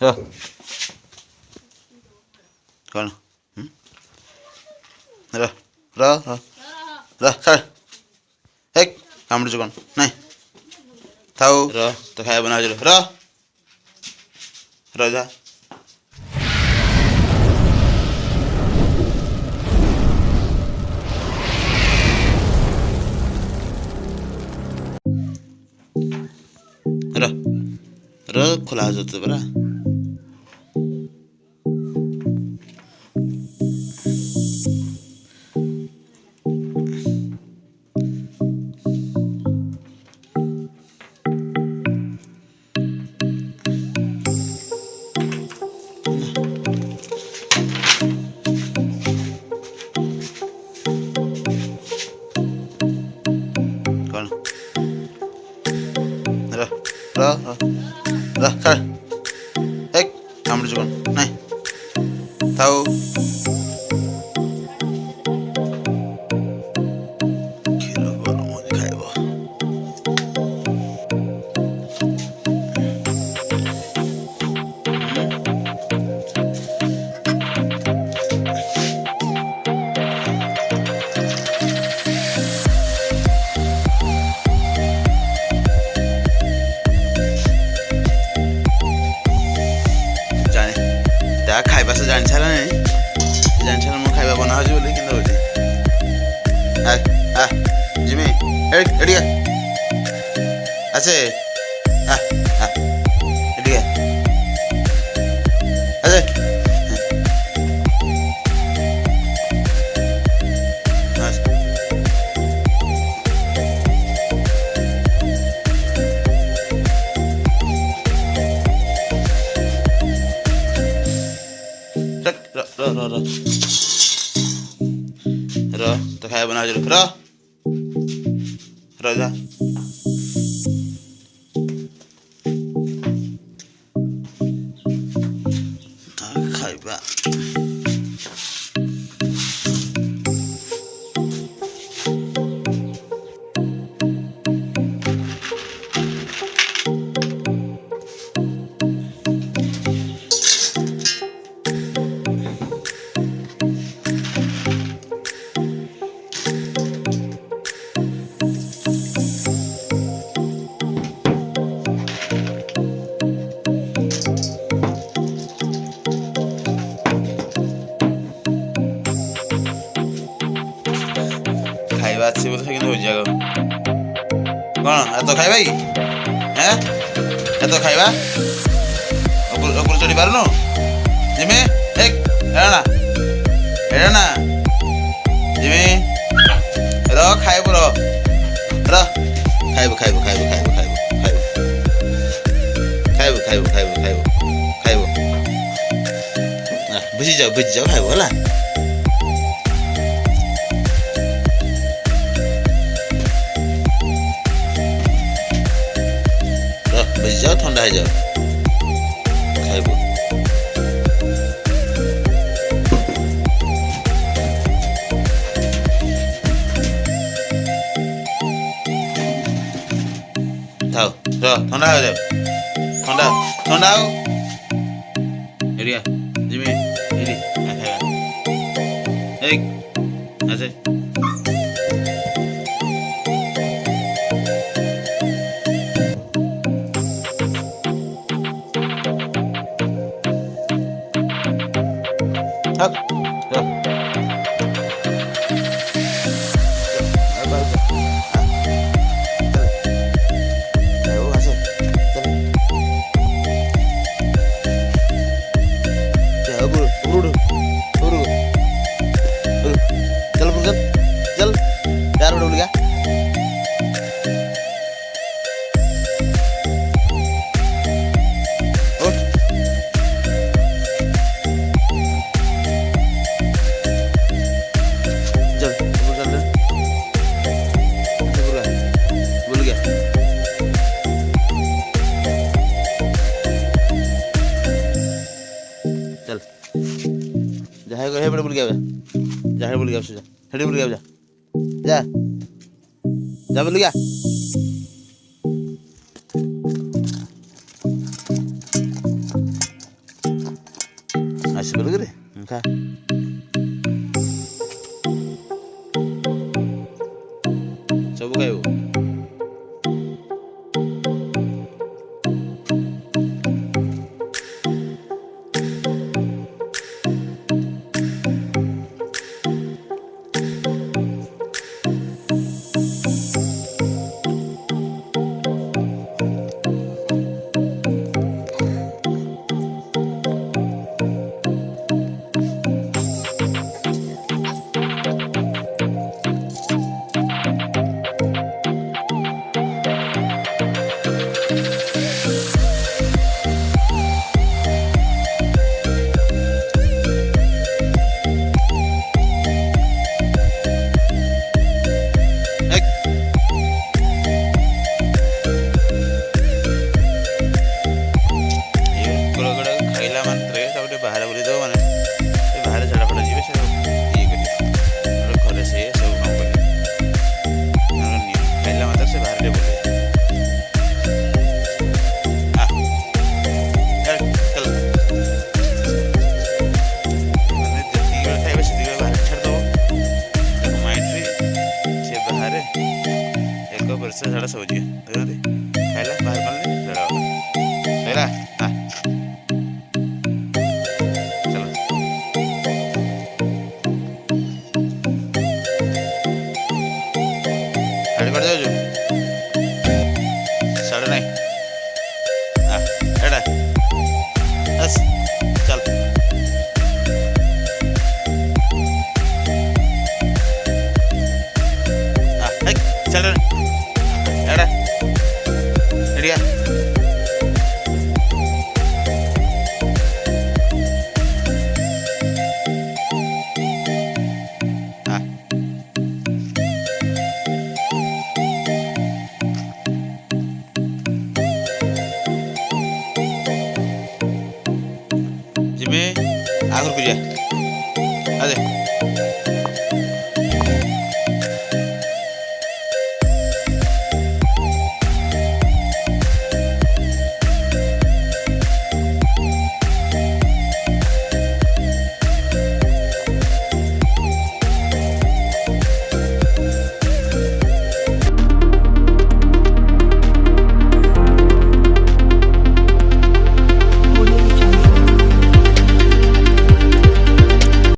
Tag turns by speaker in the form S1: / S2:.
S1: ର କ'ଣ ର ର ର ର ଛାଡ଼ ହେ କାମୁଡ଼ୁଛୁ କ'ଣ ନାଇଁ ଥାଉ ର ତ ଖାଇବା ବନା ର ର ଯା ର ଖୋଲା ହଉଛି ପରା କ'ଣ ର ର ର ଛାଡ଼ ହେ କାମୁଡ଼ୁଛୁ କ'ଣ ନାଇଁ ଥାଉ କ୍ଷୀର ଗରମ ଖାଇବ ଖାଇବା ସେ ଜାଣି ସାରିଲାଣି ମୁଁ ଖାଇବା ବନା ହେଉଛି ବୋଲି କିନ୍ତୁ ହେଉଛି ଜିମି ଏଠି ଆସେ ଏଠି ଆସେ ର ତ ଖାଇବା ବନା ହେଉଛି ର ଯା ଖାଇବା ଖାଇବା ଅଛି ବୋଧେ କିନ୍ତୁ ହେଉଛି ଆଗ କ'ଣ ଏତ ଖାଇବା କି ଏତ ଖାଇବା ଉପରୁ ଚଢ଼ି ପାରୁନୁ ଜିମି ଏଡ଼ା ନା ଜିମି ର ଖାଇବୁ ର ଖାଇବୁ ବୁଝି ଯାଉ ଖାଇବୁ ହେଲା ବୁଝିଯାଉ ଥଣ୍ଡା ହେଇଯାଉ ଖାଇବୁ ଥାଉ ଥଣ୍ଡା ହେଇଯାଉ ଥଣ୍ଡା ଆଉ ଏରିଆ ଯିମି ଏରି ଖାଇବା ଆସେ चल यार उड़ गया हे बड़े बोल गया जा हे बोल गया जा हेडी बोल गया जा जा बोल गया बोल करे खा सब खाइबू बाहर बुले दो मैंने बाहर झाड़ा फड़ा जी से ये कर घरे से सब काम कर खाइला मात्र से बाहर बुले चल खाइबे से बाहर छाड़ दो माइंड से बाहर एक वर्ष झाड़ा सब जी